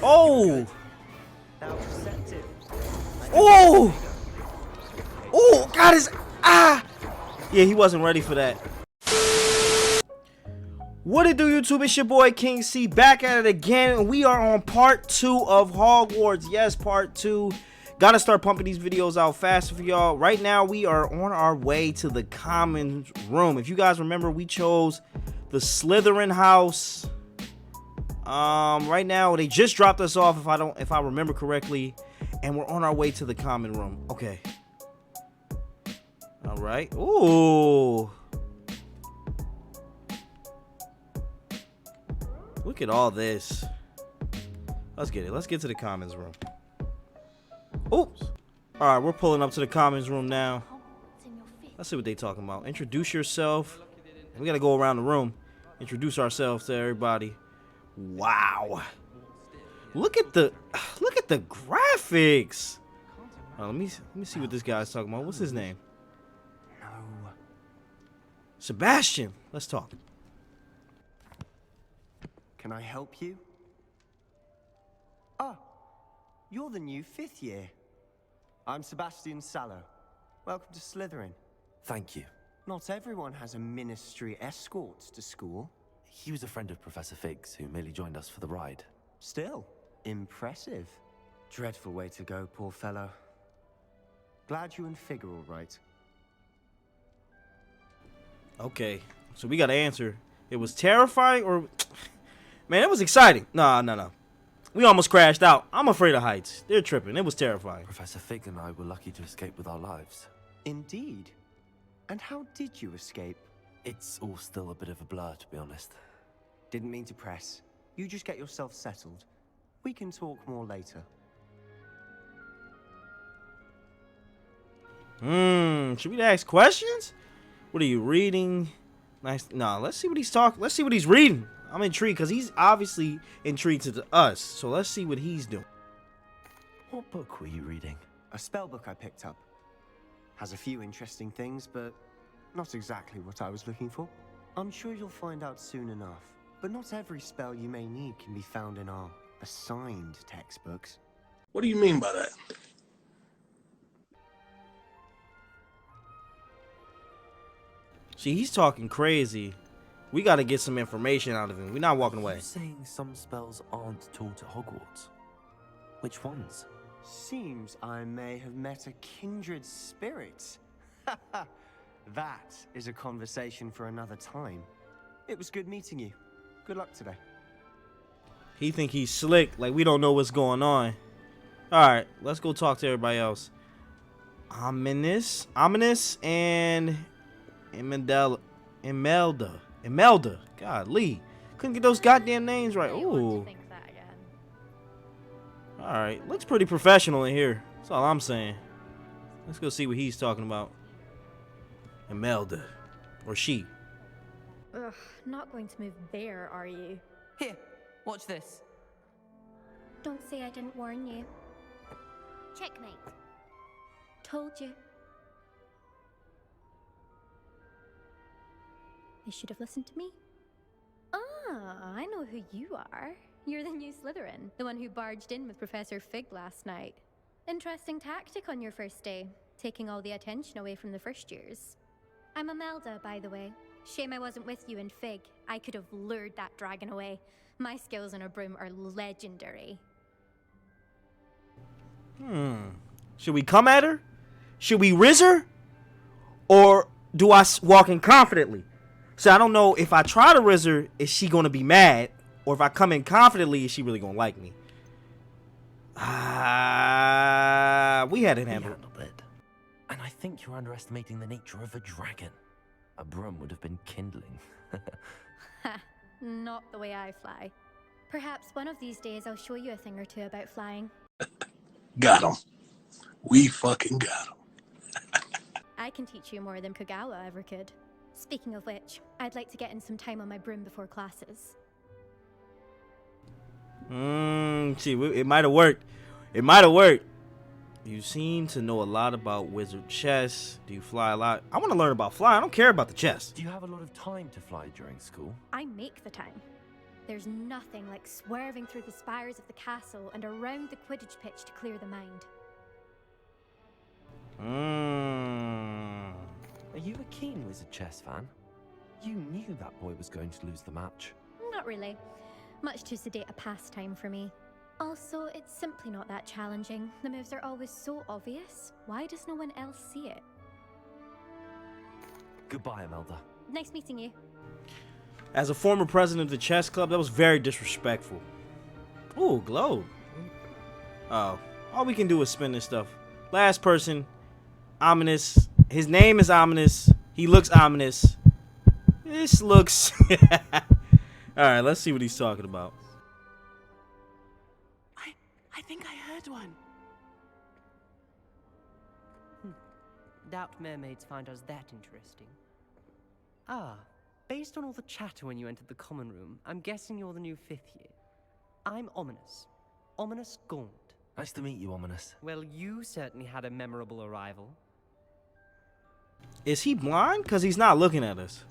Oh! Oh! Oh! Got his... Ah! Yeah, he wasn't ready for that. What it do, YouTube? It's your boy King C, back at it again, and we are on part 2 of Hogwarts. Yes, part 2. Gotta start pumping these videos out faster for y'all. Right now, we are on our way to the commons room. If you guys remember, we chose the Slytherin house. Right now, they just dropped us off, if I remember correctly, and we're on our way to the common room. Okay. All right. Ooh. Look at all this. Let's get it. Let's get to the commons room. Oops. All right, we're pulling up to the commons room now. Let's see what they talking about. Introduce yourself. We gotta go around the room. Introduce ourselves to everybody. Wow. Look at the graphics. Let me see what this guy's talking about. What's his name? No. Sebastian. Let's talk. Can I help you? Ah, you're the new 5th year. I'm Sebastian Sallow. Welcome to Slytherin. Thank you. Not everyone has a ministry escort to school. He was a friend of Professor FIGGS who merely joined us for the ride. Still, impressive. Dreadful way to go, poor fellow. Glad you and Fig are all right. Okay, so we got to answer. It was terrifying or... Man, it was exciting. No. We almost crashed out. I'm afraid of heights. They're tripping. It was terrifying. Professor FIGGS and I were lucky to escape with our lives. Indeed. And how did you escape? It's all still a bit of a blur, to be honest. Didn't mean to press. You just get yourself settled. We can talk more later. Should we ask questions? What are you reading? Nice. Nah, let's see what he's talking. Let's see what he's reading. I'm intrigued because he's obviously intrigued to us. So let's see what he's doing. What book were you reading? A spell book I picked up. Has a few interesting things, but not exactly what I was looking for. I'm sure you'll find out soon enough. But not every spell you may need can be found in our assigned textbooks. What do you mean by that? See, he's talking crazy. We got to get some information out of him. We're not walking away. Are you saying some spells aren't taught at Hogwarts? Which ones? Seems I may have met a kindred spirit. That is a conversation for another time. It was good meeting you. Good luck today. He think he's slick, like we don't know what's going on. All right, let's go talk to everybody else. Ominous, and Imelda. God, Lee. Couldn't get those goddamn names right. Ooh. All right, looks pretty professional in here. That's all I'm saying. Let's go see what he's talking about. Imelda, or she. Ugh, not going to move there, are you? Here, watch this. Don't say I didn't warn you. Checkmate. Told you. You should have listened to me. Ah, I know who you are. You're the new Slytherin, the one who barged in with Professor FIGGS last night. Interesting tactic on your first day, taking all the attention away from the first years. I'm Imelda, by the way. Shame I wasn't with you in Fig. I could have lured that dragon away. My skills on a broom are legendary. Should we come at her? Should we riz her? Or do I walk in confidently? So I don't know if I try to riz her, is she going to be mad? Or if I come in confidently, is she really going to like me? We had it handled. it. And I think you're underestimating the nature of a dragon. A broom would have been kindling. Ha, not the way I fly. Perhaps one of these days I'll show you a thing or two about flying. Got him. We fucking got him. I can teach you more than Kagawa ever could. Speaking of which, I'd like to get in some time on my broom before classes. See, it might have worked. It might have worked. You seem to know a lot about wizard chess. Do you fly a lot? I want to learn about flying. I don't care about the chess. Do you have a lot of time to fly during school? I make the time. There's nothing like swerving through the spires of the castle and around the Quidditch pitch to clear the mind. Are you a keen Wizard chess fan? You knew that boy was going to lose the match. Not really. Much too sedate a pastime for me. Also, it's simply not that challenging. The moves are always so obvious. Why does no one else see it? Goodbye, Imelda. Nice meeting you. As a former president of the chess club, that was very disrespectful. Ooh, globe. Oh, all we can do is spin this stuff. Last person, ominous. His name is ominous. He looks ominous. This looks... Alright, let's see what he's talking about. I think I heard one. Doubt mermaids find us that interesting. Ah, based on all the chatter when you entered the common room, I'm guessing you're the new 5th year. I'm Ominous. Ominous Gaunt. Nice to meet you, Ominous. Well, you certainly had a memorable arrival. Is he blind? Because he's not looking at us.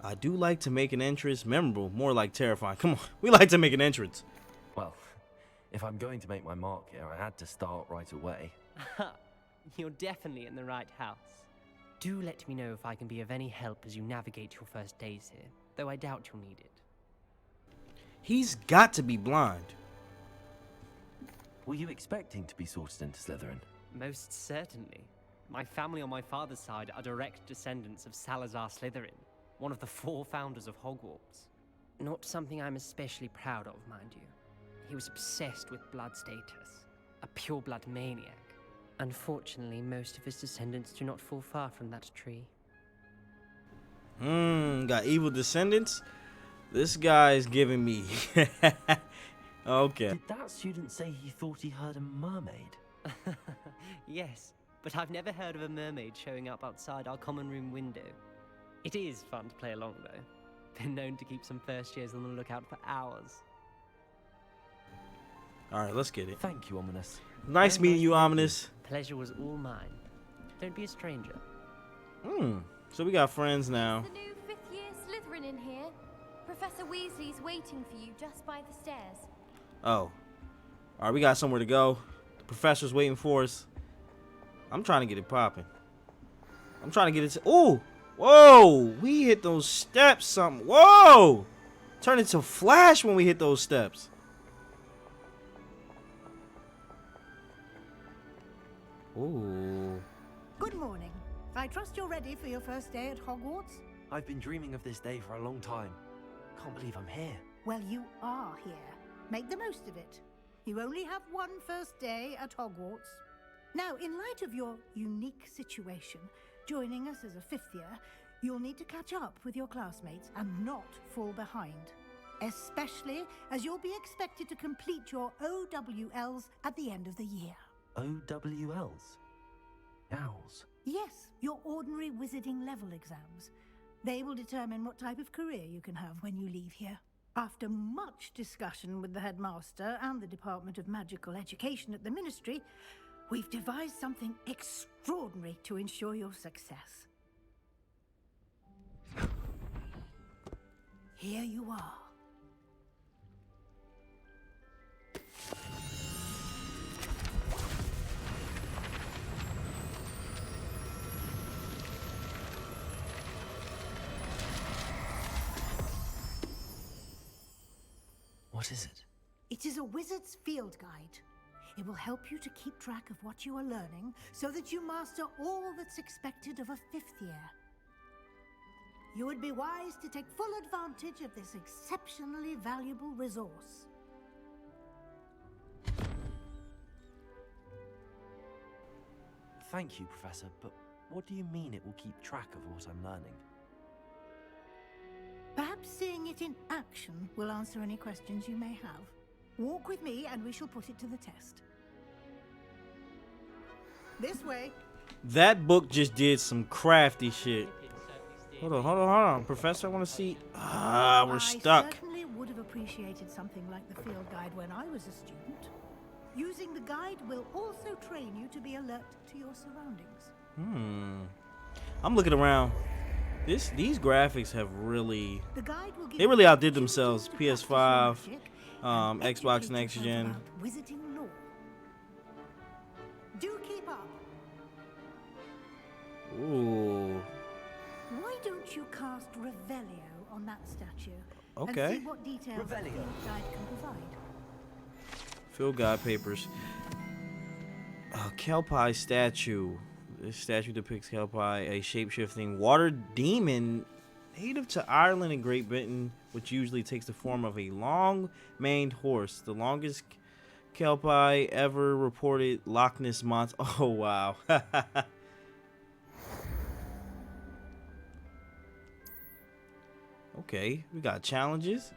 I do like to make an entrance memorable, more like terrifying. Come on, we like to make an entrance. Well, if I'm going to make my mark here, I had to start right away. You're definitely in the right house. Do let me know if I can be of any help as you navigate your first days here, though I doubt you'll need it. He's got to be blind. Were you expecting to be sorted into Slytherin? Most certainly. My family on my father's side are direct descendants of Salazar Slytherin, one of the 4 founders of Hogwarts. Not something I'm especially proud of, mind you. He was obsessed with blood status, a pure-blood maniac. Unfortunately, most of his descendants do not fall far from that tree. Got evil descendants? This guy's giving me... Okay. Did that student say he thought he heard a mermaid? Yes, but I've never heard of a mermaid showing up outside our common room window. It is fun to play along, though. Been known to keep some first years on the lookout for hours. Alright, let's get it. Thank you, Ominous. Nice meeting you, Ominous. Pleasure was all mine. Don't be a stranger. So we got friends now. The new 5th year Slytherin in here. Professor Weasley's waiting for you just by the stairs. Oh. Alright, we got somewhere to go. The professor's waiting for us. I'm trying to get it popping. I'm trying to get it... Ooh! Whoa! We hit those steps something. Whoa! Turn into Flash when we hit those steps. Ooh. Good morning. I trust you're ready for your first day at Hogwarts? I've been dreaming of this day for a long time. Can't believe I'm here. Well, you are here. Make the most of it. You only have one first day at Hogwarts. Now, in light of your unique situation, joining us as a 5th year, you'll need to catch up with your classmates and not fall behind. Especially as you'll be expected to complete your OWLs at the end of the year. OWLs? Owls? Yes, your ordinary wizarding level exams. They will determine what type of career you can have when you leave here. After much discussion with the headmaster and the Department of Magical Education at the Ministry, we've devised something extraordinary to ensure your success. Here you are. What is it? It is a wizard's field guide. It will help you to keep track of what you are learning so that you master all that's expected of a 5th year. You would be wise to take full advantage of this exceptionally valuable resource. Thank you, Professor, but what do you mean it will keep track of what I'm learning? Perhaps seeing it in action will answer any questions you may have. Walk with me and we shall put it to the test. This way. That book just did some crafty shit. Hold on, Professor, I want to see. We're stuck. I certainly would have appreciated something like the field guide when I was a student. Using the guide will also train you to be alert to your surroundings. I'm looking around. These graphics have really, The guide will give they really you outdid themselves. opportunities to PS5, practice your magic and Xbox educate Next yourself Gen. about wizarding lore. Do keep up. Ooh. Why don't you cast Revelio on that statue? Okay. And see what details the field guide can provide. Field guide papers. Kelpie statue. This statue depicts Kelpie, a shape-shifting water demon native to Ireland and Great Britain, which usually takes the form of a long-maned horse. The longest Kelpie ever reported Loch Ness monster. Oh, wow. Okay, we got challenges.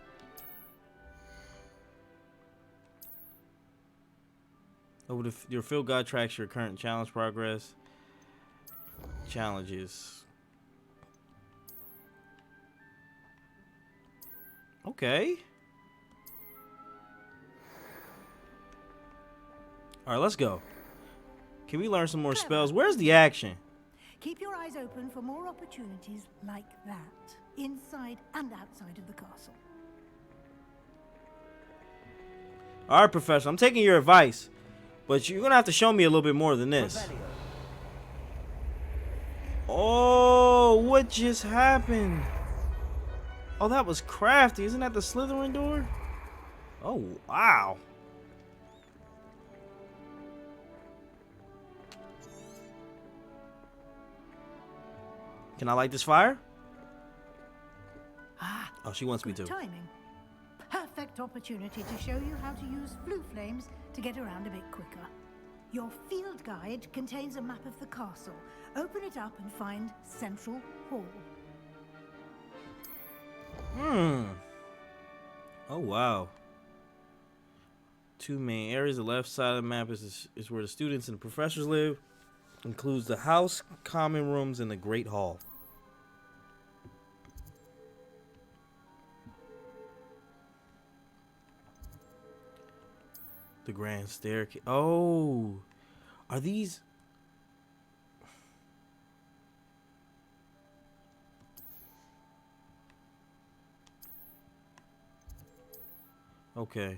Over your field guide tracks your current challenge progress. Challenges. Okay. All right, let's go. Can we learn some more spells? Where's the action? Keep your eyes open for more opportunities like that, inside and outside of the castle. All right, Professor, I'm taking your advice, but you're gonna have to show me a little bit more than this. Oh, what just happened? Oh, that was crafty. Isn't that the Slytherin door? Oh, wow. Can I light this fire? Ah, Oh, she wants me good to. timing. Perfect opportunity to show you how to use blue flames to get around a bit quicker. Your field guide contains a map of the castle. Open it up and find Central Hall. Oh, wow. Two main areas. The left side of the map is where the students and the professors live. Includes the house, common rooms, and the Great Hall. The grand staircase. Oh, are these? Okay.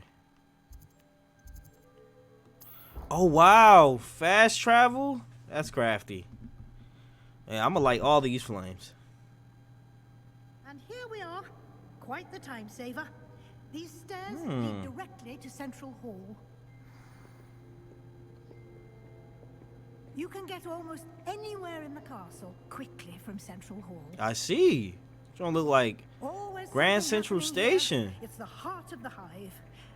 Oh, wow. Fast travel? That's crafty. Yeah, I'm gonna light all these flames. And here we are. Quite the time saver. These stairs lead directly to Central Hall. You can get almost anywhere in the castle quickly from Central Hall. I see. It's gonna look like Always Grand something Central happening here. Station. It's the heart of the hive,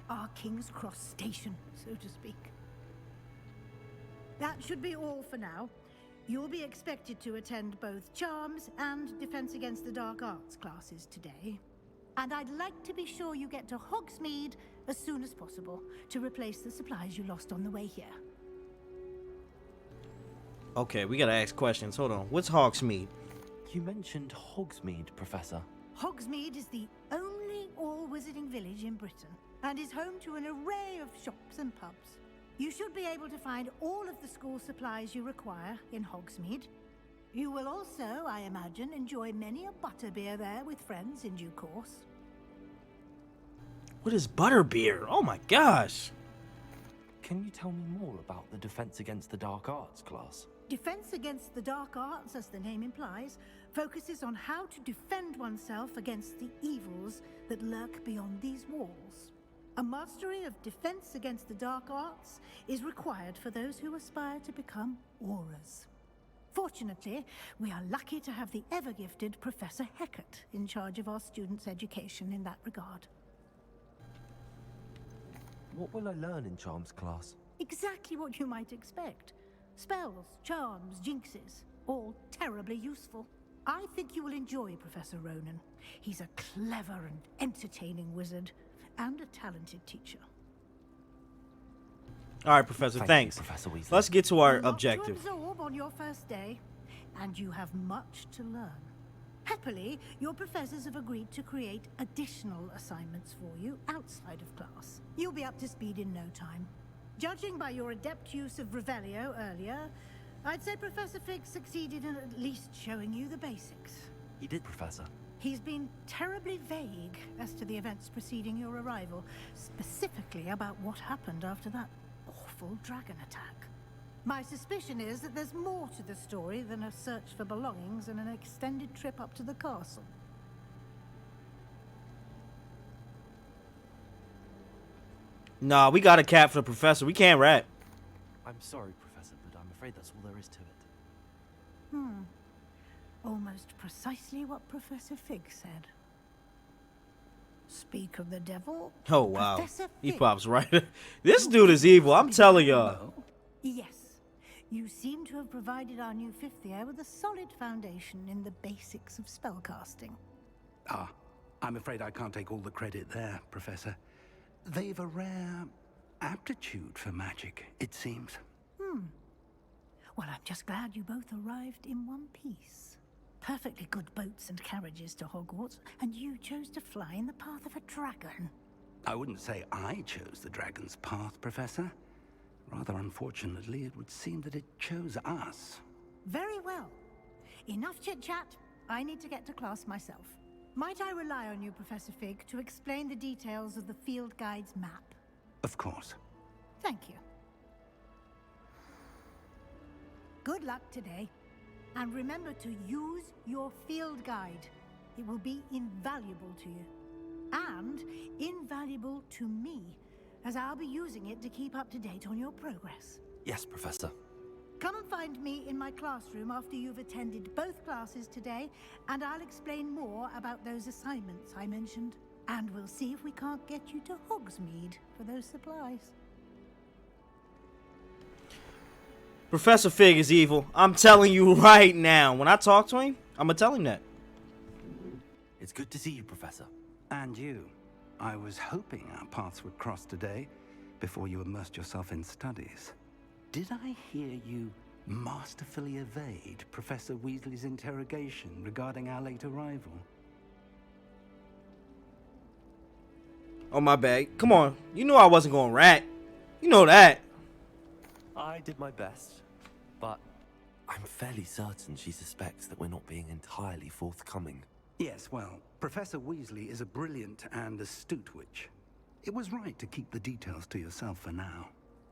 our King's Cross station, so to speak. That should be all for now. You'll be expected to attend both Charms and Defense Against the Dark Arts classes today. And I'd like to be sure you get to Hogsmeade as soon as possible to replace the supplies you lost on the way here. Okay, we gotta ask questions. Hold on. What's Hogsmeade? You mentioned Hogsmeade, Professor. Hogsmeade is the only all-wizarding village in Britain and is home to an array of shops and pubs. You should be able to find all of the school supplies you require in Hogsmeade. You will also, I imagine, enjoy many a butterbeer there with friends in due course. What is butterbeer? Oh my gosh. Can you tell me more about the Defense Against the Dark Arts class? Defense Against the Dark Arts, as the name implies, focuses on how to defend oneself against the evils that lurk beyond these walls. A mastery of Defense Against the Dark Arts is required for those who aspire to become Aurors. Fortunately, we are lucky to have the ever-gifted Professor Hecat in charge of our students' education in that regard. What will I learn in Charms class? Exactly what you might expect. Spells, charms, jinxes, all terribly useful. I think you will enjoy Professor Ronan. He's a clever and entertaining wizard, and a talented teacher. All right, Professor, thanks. You, Professor Weasley. Let's get to our A lot objective. to absorb on your first day, and you have much to learn. Happily, your professors have agreed to create additional assignments for you outside of class. You'll be up to speed in no time. Judging by your adept use of Revelio earlier, I'd say Professor FIGGS succeeded in at least showing you the basics. He did, Professor. He's been terribly vague as to the events preceding your arrival, specifically about what happened after that awful dragon attack. My suspicion is that there's more to the story than a search for belongings and an extended trip up to the castle. Nah, we got a cat for the professor. We can't rat. I'm sorry, Professor, but I'm afraid that's all there is to it. Almost precisely what Professor FIGGS said. Speak of the devil. Oh, wow. Professor He FIGGS. pops right. This dude is evil. I'm telling y'all. Yes. You seem to have provided our new fifth year with a solid foundation in the basics of spellcasting. Ah, I'm afraid I can't take all the credit there, Professor. They've a rare aptitude for magic, it seems. Well, I'm just glad you both arrived in one piece. Perfectly good boats and carriages to Hogwarts, and you chose to fly in the path of a dragon. I wouldn't say I chose the dragon's path, Professor. Rather unfortunately, it would seem that it chose us. Very well. Enough chit-chat. I need to get to class myself. Might I rely on you, Professor Fig, to explain the details of the field guide's map? Of course. Thank you. Good luck today. And remember to use your field guide. It will be invaluable to you. And invaluable to me, as I'll be using it to keep up to date on your progress. Yes, Professor. Come and find me in my classroom after you've attended both classes today, and I'll explain more about those assignments I mentioned. And we'll see if we can't get you to Hogsmeade for those supplies. Professor Fig is evil. I'm telling you right now. When I talk to him, I'm going to tell him that. It's good to see you, Professor. And you. I was hoping our paths would cross today, before you immersed yourself in studies. Did I hear you masterfully evade Professor Weasley's interrogation regarding our late arrival? Oh, my bad. Come on. You knew I wasn't going to rat. You know that. I did my best, but I'm fairly certain she suspects that we're not being entirely forthcoming. Yes, well, Professor Weasley is a brilliant and astute witch. It was right to keep the details to yourself for now.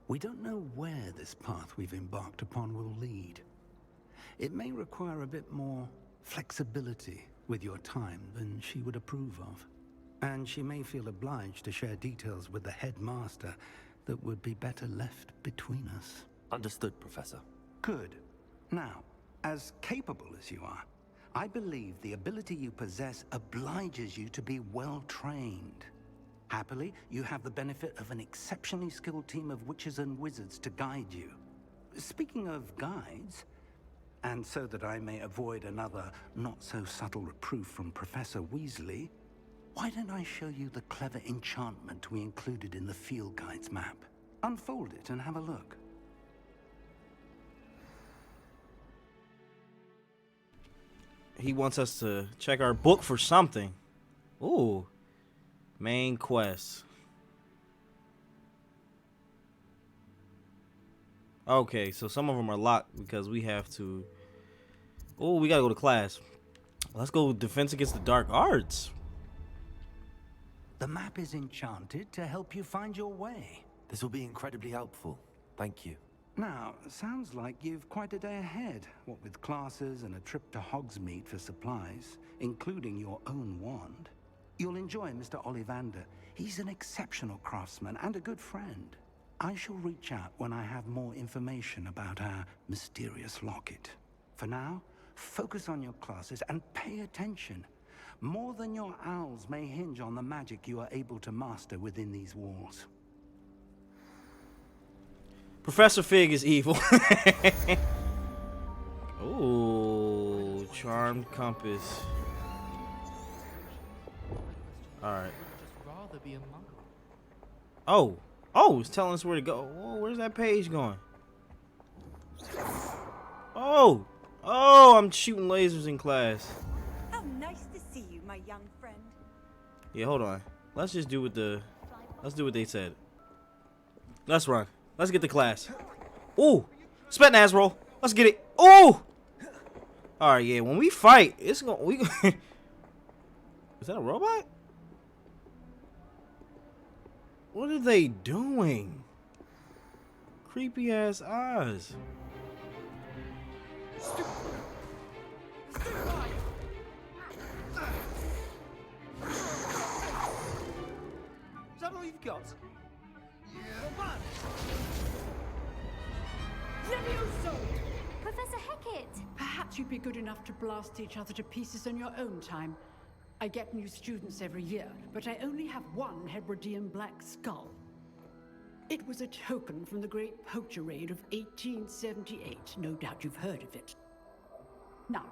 We don't know where this path we've embarked upon will lead. It may require a bit more flexibility with your time than she would approve of. And she may feel obliged to share details with the headmaster that would be better left between us. Understood, Professor. Good. Now, as capable as you are, I believe the ability you possess obliges you to be well trained. Happily, you have the benefit of an exceptionally skilled team of witches and wizards to guide you. Speaking of guides, and so that I may avoid another not-so-subtle reproof from Professor Weasley, why don't I show you the clever enchantment we included in the field guide's map? Unfold it and have a look. He wants us to check our book for something. Ooh. Main quest. Okay, so some of them are locked because we have to... Oh, we gotta go to class. Let's go Defense Against the Dark Arts. The map is enchanted to help you find your way. This will be incredibly helpful. Thank you. Now, sounds like you've quite a day ahead, what with classes and a trip to Hogsmeade for supplies, including your own wand. You'll enjoy Mr. Ollivander. He's an exceptional craftsman and a good friend. I shall reach out when I have more information about our mysterious locket. For now, focus on your classes and pay attention. More than your owls may hinge on the magic you are able to master within these walls. Professor Fig is evil. Ooh, charmed compass. Alright. Oh. Oh, it's telling us where to go. Whoa, where's that page going? Oh. Oh, I'm shooting lasers in class. How nice to see you, my young friend. Yeah, hold on. Let's just do what they said. Let's run. Let's get to class. Ooh. Spetnaz roll. Let's get it. Ooh. All right, yeah. When we fight, it's gonna we. Is that a robot? What are they doing? Creepy ass eyes. Is that all you've got? Levioso! Professor Hackett! Perhaps you'd be good enough to blast each other to pieces on your own time. I get new students every year, but I only have one Hebridean black skull. It was a token from the Great Poacher Raid of 1878. No doubt you've heard of it. Now,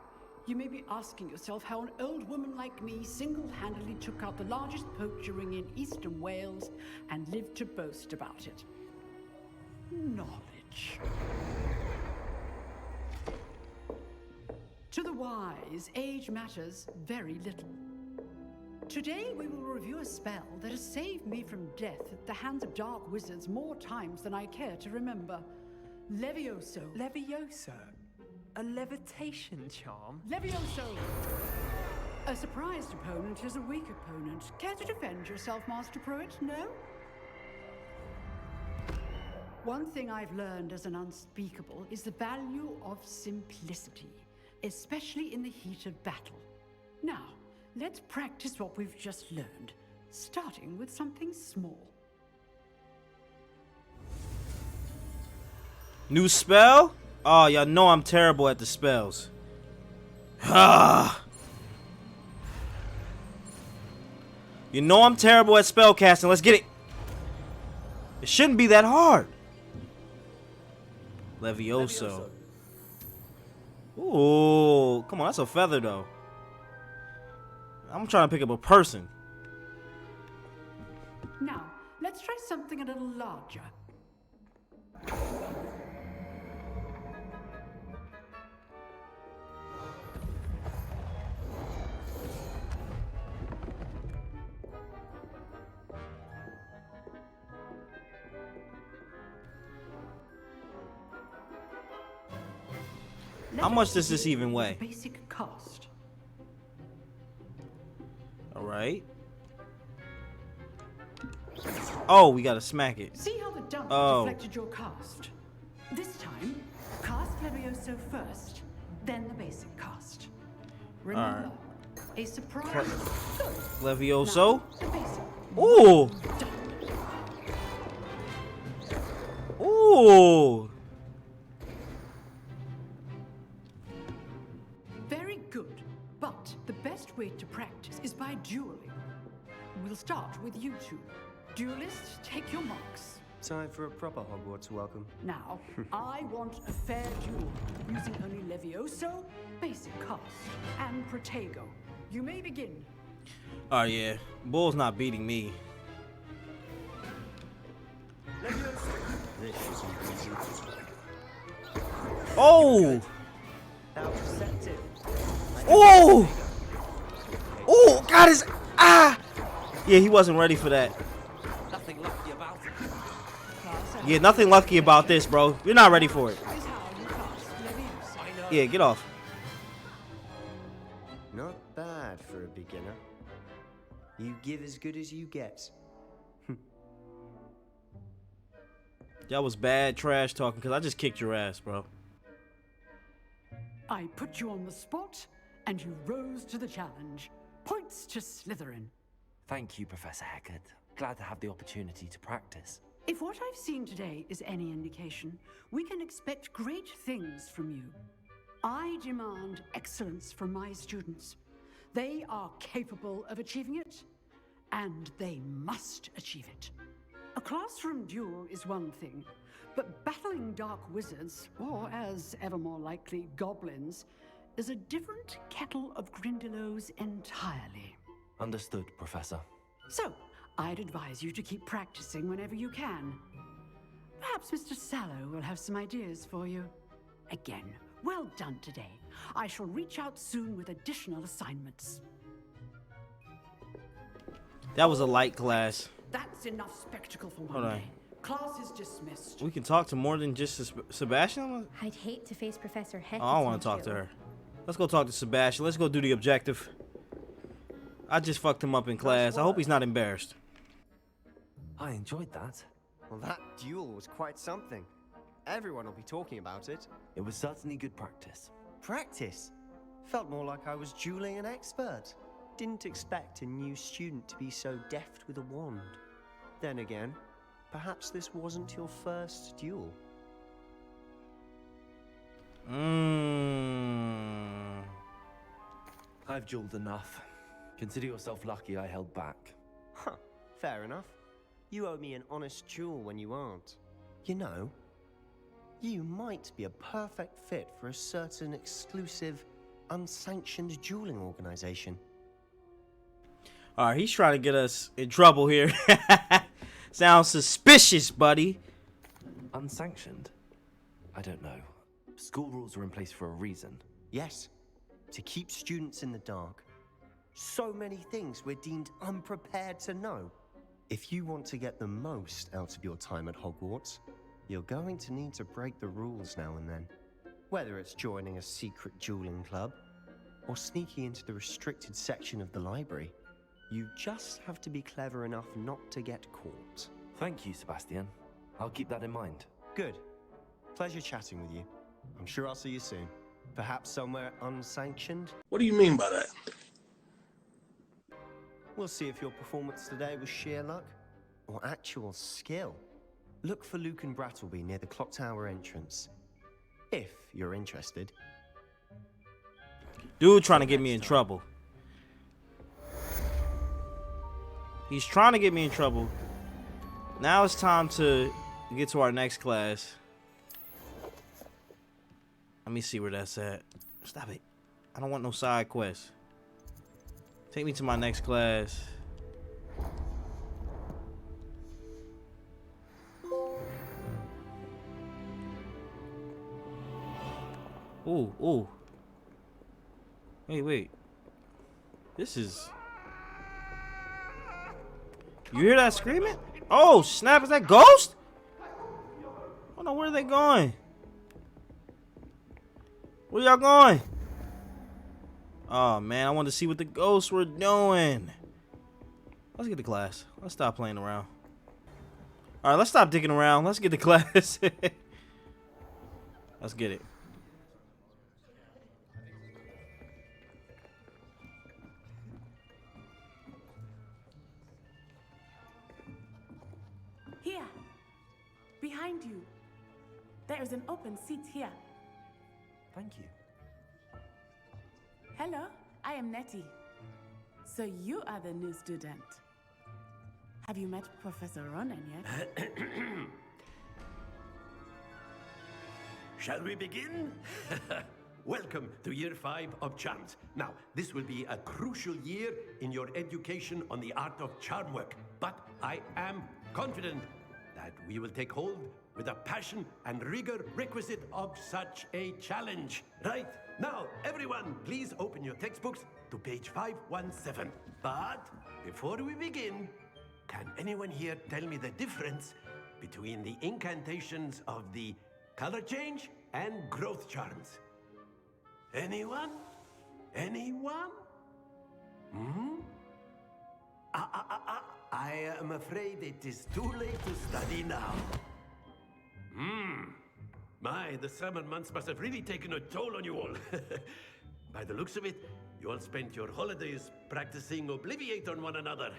you may be asking yourself how an old woman like me single-handedly took out the largest poacher ring in eastern Wales and lived to boast about it. Knowledge. To the wise, age matters very little. Today we will review a spell that has saved me from death at the hands of dark wizards more times than I care to remember. Levioso. Levioso? A levitation charm? Levioso! A surprised opponent is a weak opponent. Care to defend yourself, Master Pruitt? No? One thing I've learned as an unspeakable is the value of simplicity, especially in the heat of battle. Now, let's practice what we've just learned, starting with something small. New spell? Oh, y'all know I'm terrible at the spells. Ah. You know I'm terrible at spell casting. Let's get it. It shouldn't be that hard. Levioso. Ooh, come on, that's a feather though. I'm trying to pick up a person. Now, let's try something a little larger. How much does this even weigh? Basic cost. All right. Oh, we gotta smack it. See how the dump deflected your cast? This time, cast Levioso first, then the basic cast. Remember, a surprise. Levioso. Now, the basic. Ooh. Done. Ooh. Very good, but the best way to practice is by dueling. We'll start with you two. Duelists, take your marks. Time for a proper Hogwarts welcome. Now, I want a fair duel, using only Levioso, basic cost, and Protego. You may begin. Oh yeah, Bull's not beating me. Oh! Oh! Oh! God is ah! Yeah, he wasn't ready for that. Nothing lucky about it. Yeah, nothing lucky about this, bro. You're not ready for it. Is how you cast Levioso. I know. Yeah, get off. Not bad for a beginner. You give as good as you get. That was bad trash talking because I just kicked your ass, bro. I put you on the spot, and you rose to the challenge. Points to Slytherin. Thank you, Professor Hackett. Glad to have the opportunity to practice. If what I've seen today is any indication, we can expect great things from you. I demand excellence from my students. They are capable of achieving it, and they must achieve it. A classroom duel is one thing, but battling dark wizards, or as ever more likely, goblins, is a different kettle of Grindylows entirely. Understood, Professor. So, I'd advise you to keep practicing whenever you can. Perhaps Mr. Sallow will have some ideas for you. Again, well done today. I shall reach out soon with additional assignments. That was a light class. That's enough spectacle for Hold one on. day. Class is dismissed. We can talk to more than just Sebastian? I'd hate to face Professor Heck. Oh, I don't want to talk to her. Let's go talk to Sebastian. Let's go do the objective. I just fucked him up in class. I hope he's not embarrassed. I enjoyed that. Well, that duel was quite something. Everyone will be talking about it. It was certainly good practice. Practice? Felt more like I was dueling an expert. Didn't expect a new student to be so deft with a wand. Then again, perhaps this wasn't your first duel. I've dueled enough. Consider yourself lucky I held back. Huh, fair enough. You owe me an honest duel when you aren't. You know, you might be a perfect fit for a certain exclusive, unsanctioned dueling organization. Alright, he's trying to get us in trouble here. Sounds suspicious, buddy. Unsanctioned? I don't know. School rules are in place for a reason. Yes, to keep students in the dark. So many things we're deemed unprepared to know. If you want to get the most out of your time at Hogwarts, you're going to need to break the rules now and then. Whether it's joining a secret dueling club, or sneaking into the restricted section of the library, you just have to be clever enough not to get caught. Thank you, Sebastian. I'll keep that in mind. Good. Pleasure chatting with you. I'm sure I'll see you soon. Perhaps somewhere unsanctioned? What do you mean by that? We'll see if your performance today was sheer luck or actual skill. Look for Luke and Brattleby near the clock tower entrance, if you're interested. Dude trying to get me in trouble. He's trying to get me in trouble. Now it's time to get to our next class. Let me see where that's at. Stop it. I don't want no side quests. Take me to my next class. Ooh, ooh. Wait. This is... You hear that screaming? Oh, snap. Is that Ghost? Oh no, where are they going? Where y'all going? Oh, man. I wanted to see what the ghosts were doing. Let's get to class. Let's stop playing around. All right, let's stop digging around. Let's get to class. Let's get it. Here, behind you. There is an open seat here. Thank you. Hello, I am Nettie. So you are the new student. Have you met Professor Ronan yet? Shall we begin? Welcome to Year 5 of Charms. Now, this will be a crucial year in your education on the art of charm work, but I am confident that we will take hold with the passion and rigor requisite of such a challenge. Right, now, everyone, please open your textbooks to page 517. But before we begin, can anyone here tell me the difference between the incantations of the color change and growth charms? Anyone? Anyone? I am afraid it is too late to study now. My, the summer months must have really taken a toll on you all. By the looks of it, you all spent your holidays practicing Obliviate on one another.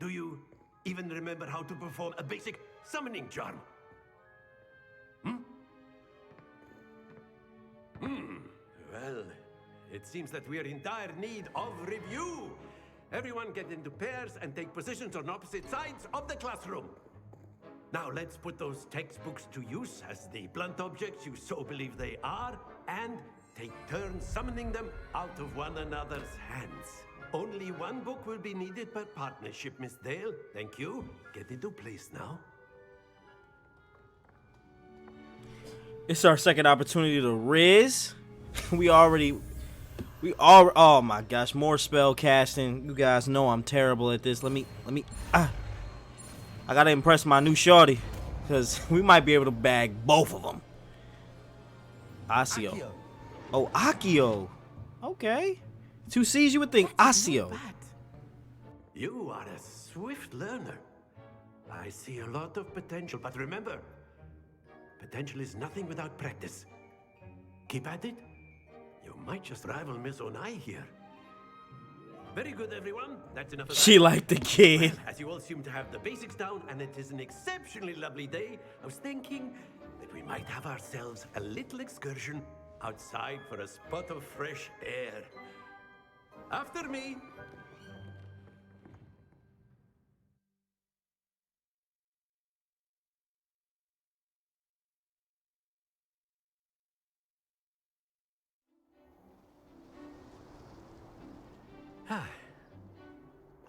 Do you even remember how to perform a basic summoning charm? Well, it seems that we are in dire need of review. Everyone get into pairs and take positions on opposite sides of the classroom. Now let's put those textbooks to use as the blunt objects you so believe they are, and take turns summoning them out of one another's hands. Only one book will be needed per partnership, Miss Dale. Thank you. Get into place now. It's our second opportunity to Riz. Oh my gosh, more spell casting. You guys know I'm terrible at this. I gotta impress my new shorty, because we might be able to bag both of them. Accio. Oh, Accio. Okay. 2 C's, you would think Accio. You are a swift learner. I see a lot of potential, but remember, potential is nothing without practice. Keep at it. You might just rival Miss Onai here. Very good, everyone. That's enough of that. She liked the kid. Well, as you all seem to have the basics down, and it is an exceptionally lovely day, I was thinking that we might have ourselves a little excursion outside for a spot of fresh air. After me.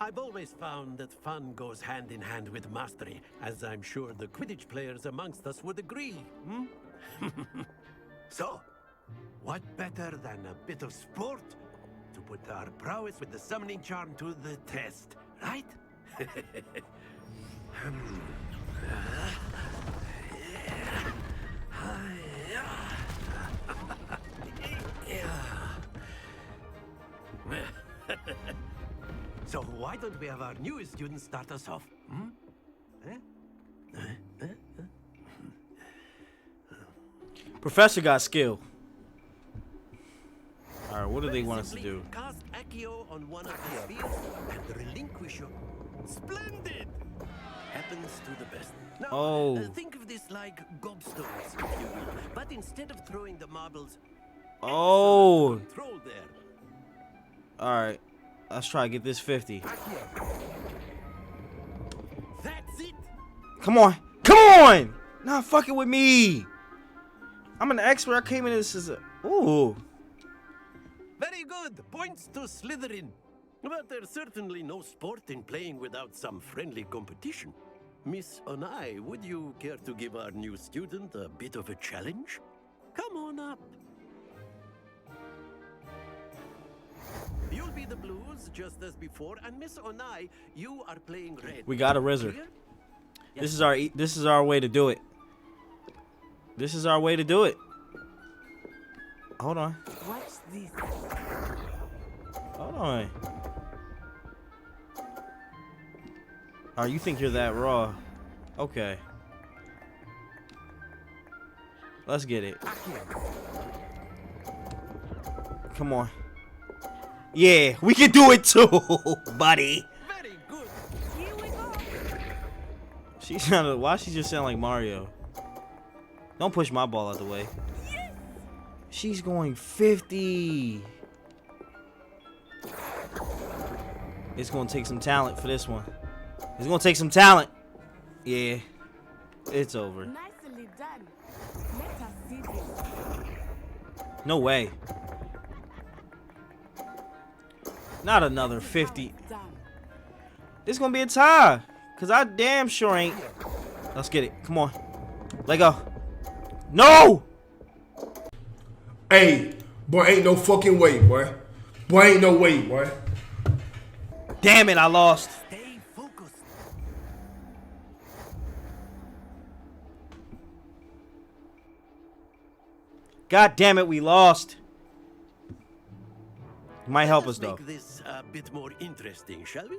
I've always found that fun goes hand in hand with mastery, as I'm sure the Quidditch players amongst us would agree. So, what better than a bit of sport to put our prowess with the summoning charm to the test, right? So why don't we have our newest student start us off? Professor got skill. Alright, what do they want us to do? Cast Accio on one of the spheres and relinquish your... Splendid! Happens to the best. Now, think of this like gobstones, if you will. But instead of throwing the marbles... Control there. Alright. Let's try to get this 50. That's it. Come on. Come on! Not fucking with me. I'm an expert. I came in this as a... Ooh. Very good. Points to Slytherin. But there's certainly no sport in playing without some friendly competition. Miss Onai, would you care to give our new student a bit of a challenge? Come on up. You'll be the blues, just as before, and Miss Onai, you are playing red. We got a Rizzer. This is our way to do it. This is our way to do it. Hold on. Watch this. Hold on. Oh, you think you're that raw? Okay. Let's get it. Come on. Yeah, we can do it too, buddy. Very good. Here we go. She sounded. Why she just sound like Mario? Don't push my ball out the way. Yes. She's going 50. It's gonna take some talent for this one. It's gonna take some talent. Yeah, it's over. Nicely done. Let us see this. No way. Not another 50. This gonna be a tie. Cause I damn sure ain't. Let's get it. Come on. Let go. No! Hey, boy, ain't no fucking way, boy. Boy, ain't no way, boy. Damn it, I lost. Stay focused. God damn it, we lost. Might help us though. Make this a bit more interesting, shall we?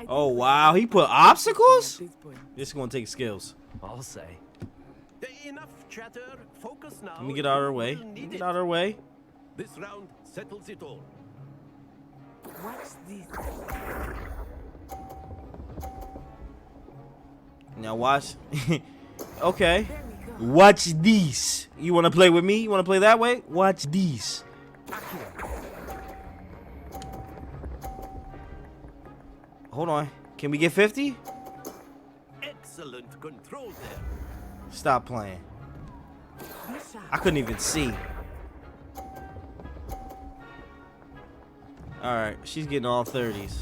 Oh wow, he put obstacles? This is gonna take skills. I'll say. Enough chatter. Focus now. Let me get out of our way. Let me get out of our way. This round settles it all. Watch this. Now watch. Okay. Watch these. You wanna play with me? You wanna play that way? Watch these. Hold on. Can we get 50? Excellent control there. Stop playing. I couldn't even see. Alright, she's getting all 30s.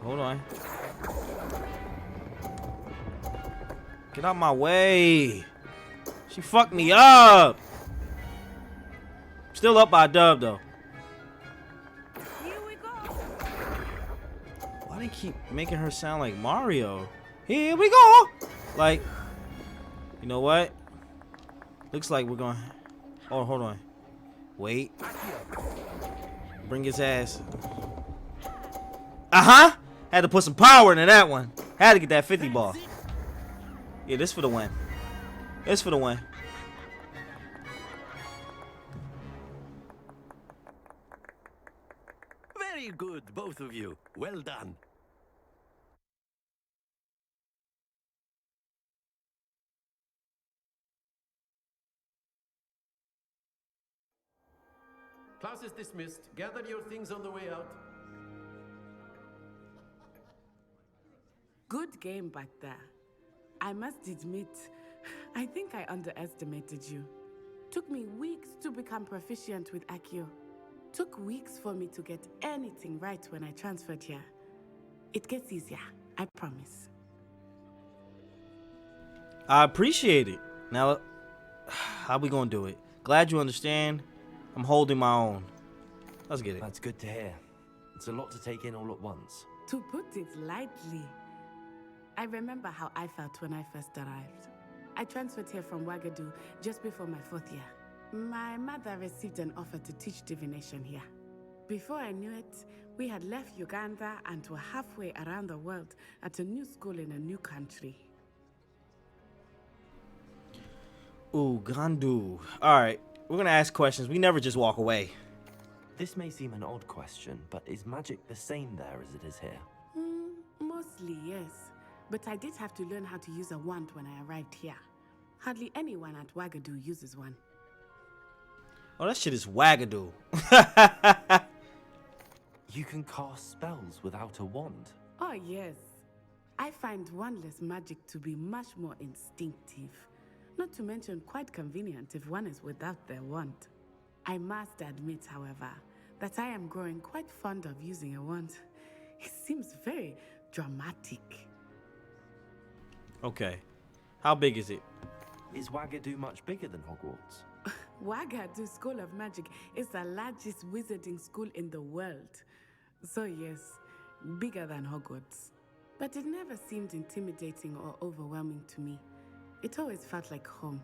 Hold on. Get out my way. She fucked me up. Still up by a dub though. they keep making her sound like Mario? Here we go. Like, you know what? Looks like we're going. Oh, hold on. Wait. Bring his ass. Had to put some power into that one. Had to get that 50 ball. Yeah, this for the win. This for the win. Very good, both of you. Well done. Class is dismissed. Gather your things on the way out. Good game back there. I must admit, I think I underestimated you. Took me weeks to become proficient with Accio. Took weeks for me to get anything right when I transferred here. It gets easier, I promise. I appreciate it. Now, how we gonna do it? Glad you understand. I'm holding my own. Let's get it. That's good to hear. It's a lot to take in all at once. To put it lightly, I remember how I felt when I first arrived. I transferred here from Wagadu just before my 4th year. My mother received an offer to teach divination here. Before I knew it, we had left Uganda and were halfway around the world at a new school in a new country. Ugandu. Alright, we're gonna ask questions. We never just walk away. This may seem an odd question, but is magic the same there as it is here? Mostly, yes. But I did have to learn how to use a wand when I arrived here. Hardly anyone at Wagadu uses one. Oh, that shit is Wagadu. You can cast spells without a wand. Oh, yes. I find wandless magic to be much more instinctive. Not to mention quite convenient if one is without their wand. I must admit, however, that I am growing quite fond of using a wand. It seems very dramatic. Okay. How big is it? Is Wagadu much bigger than Hogwarts? Wagadu School of Magic is the largest wizarding school in the world. So yes, bigger than Hogwarts. But it never seemed intimidating or overwhelming to me. It always felt like home.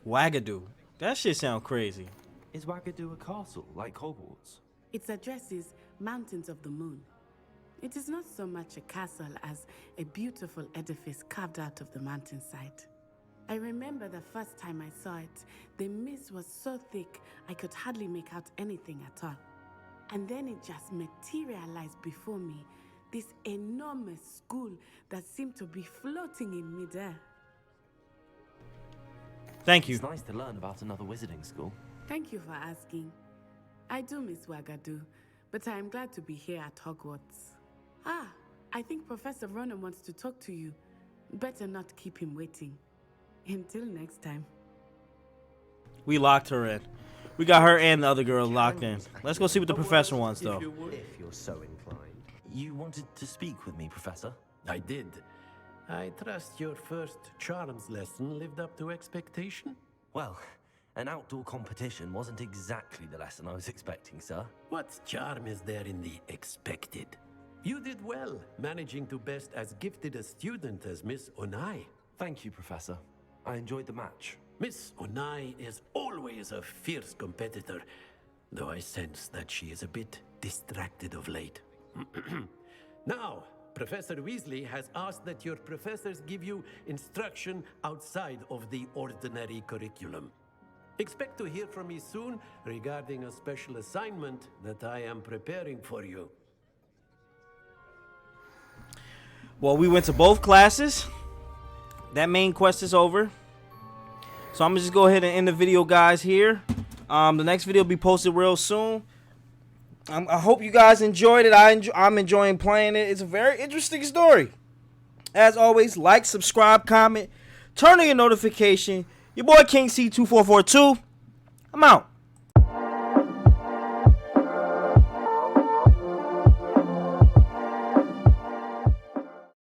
Wagadu. That shit sound crazy. Is Wagadu a castle like Hogwarts? Its address is Mountains of the Moon. It is not so much a castle as a beautiful edifice carved out of the mountainside. I remember the first time I saw it, the mist was so thick I could hardly make out anything at all. And then it just materialized before me, this enormous school that seemed to be floating in midair. Thank you. It's nice to learn about another wizarding school. Thank you for asking. I do miss Wagadu, but I am glad to be here at Hogwarts. I think Professor Ronan wants to talk to you. Better not keep him waiting. Until next time. We locked her in. We got her and the other girl locked in. Let's go see what the professor wants, though. If you're so inclined. You wanted to speak with me, Professor? I did. I trust your first charms lesson lived up to expectation? Well, an outdoor competition wasn't exactly the lesson I was expecting, sir. What charm is there in the expected? You did well, managing to best as gifted a student as Miss Onai. Thank you, Professor. I enjoyed the match. Miss Onai is always a fierce competitor, though I sense that she is a bit distracted of late. Now, Professor Weasley has asked that your professors give you instruction outside of the ordinary curriculum. Expect to hear from me soon regarding a special assignment that I am preparing for you. Well, we went to both classes. That main quest is over. So I'm gonna just go ahead and end the video, guys, here. The next video will be posted real soon. I hope you guys enjoyed it. I'm enjoying playing it. It's a very interesting story. As always, like, subscribe, comment, turn on your notification. Your boy King C2442. I'm out.